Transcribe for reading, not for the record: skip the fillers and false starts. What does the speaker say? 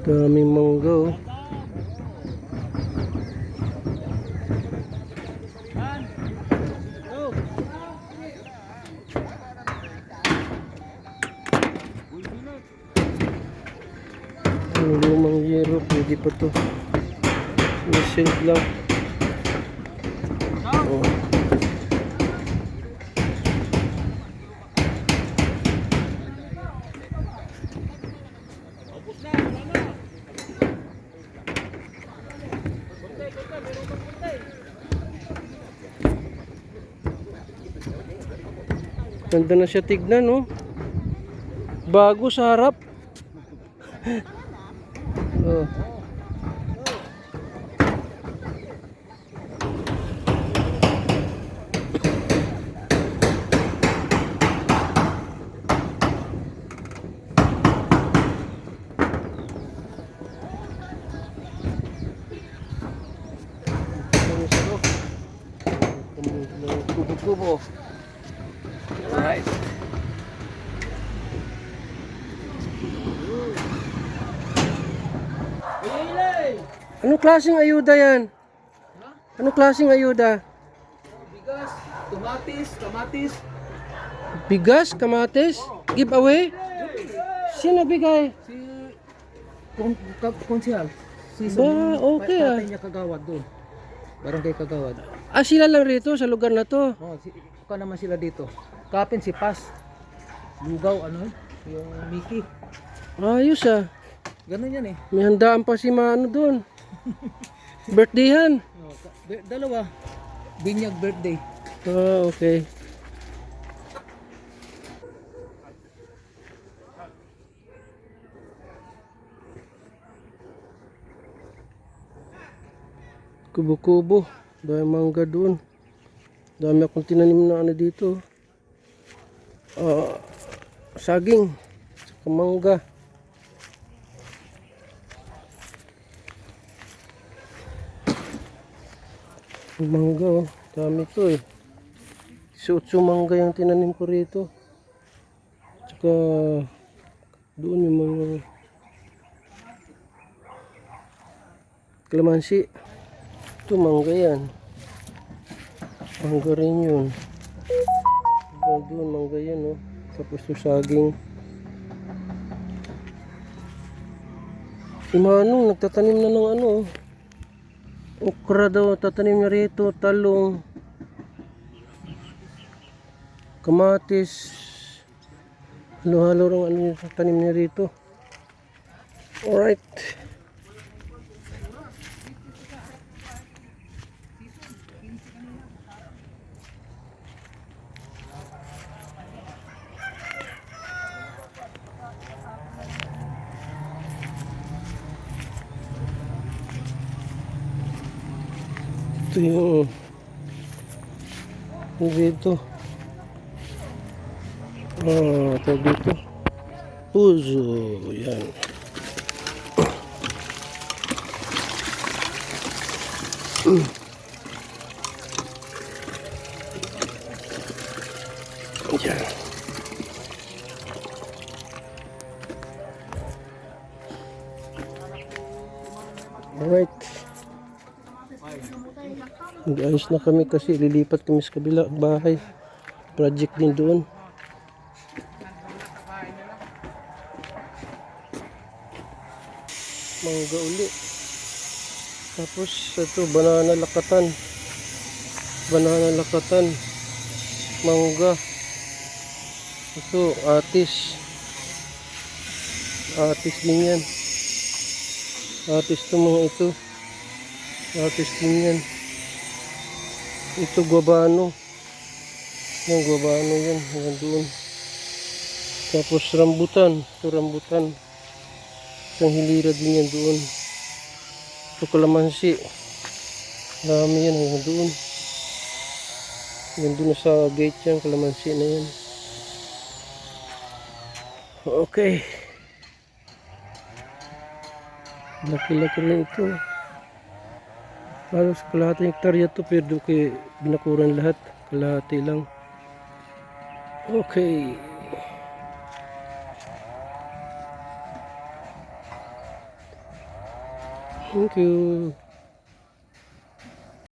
Daming mangga oh. Ang lumang yero, pwede pa to. Nasilid lang. Oh. Ganda na siya tignan, no? Bago sa harap. Oh. Kubo-kubo. Alright. Anong klaseng ayuda yan? Anong klaseng ayuda? Bigas, kamatis, kamatis. Bigas, kamatis? Giveaway? Sino bigay? Si Konsihal. Si Ba, okay ah. Tatay niya kagawad doon. Barangay Kagawad. Ah, sila lang rito sa lugar na to. Oh, ka naman sila dito. Kapin si Pas. Lugaw, ano? Yung Mickey. Ayos ah. Ganun yan eh. May handaan pa si Mano doon. Birthdayhan. Oh, dalawa. Binyag birthday. Ah, okay. Kubo-kubo. Dahil mangga doon. Dami akong tinanim na ano dito. Saging. Saka mangga. Mangga oh. Dami to eh. 18 mangga yung tinanim ko rito. Saka doon yung mga kalamansi. Ito mangga yan. Mangga rin yun. Doon mangga yan oh. Tapos yung saging. Si Manong nagtatanim na ng ano oh. Okra daw tatanim niya rito. Talong. Kamatis. Halo-halo rin ano yung tatanim niya rito. Alright. Ito yung dito. Ito dito. Puzo. Yan. Yan. Alright. Mag-ayos na kami kasi lilipat kami sa kabila bahay. Project din doon. Mangga uli. Tapos ito banana lakatan. Banana lakatan. Mangga. Ito atis. Atis din yan. Atis to mga ito. Atis din yan. Ito guabano. Yung guabano yan. Hanggang doon. Tapos rambutan. Ito rambutan. Isang hilira din yan doon. Ito kalamansi. Dami yan hanggang doon. Hanggang doon sa gate yan. Kalamansi na yan. Okay. Laki-laki rin ito. Halos kalahating hektarya to pero kay binakuran lahat. Kalahati lang. Okay. Thank you.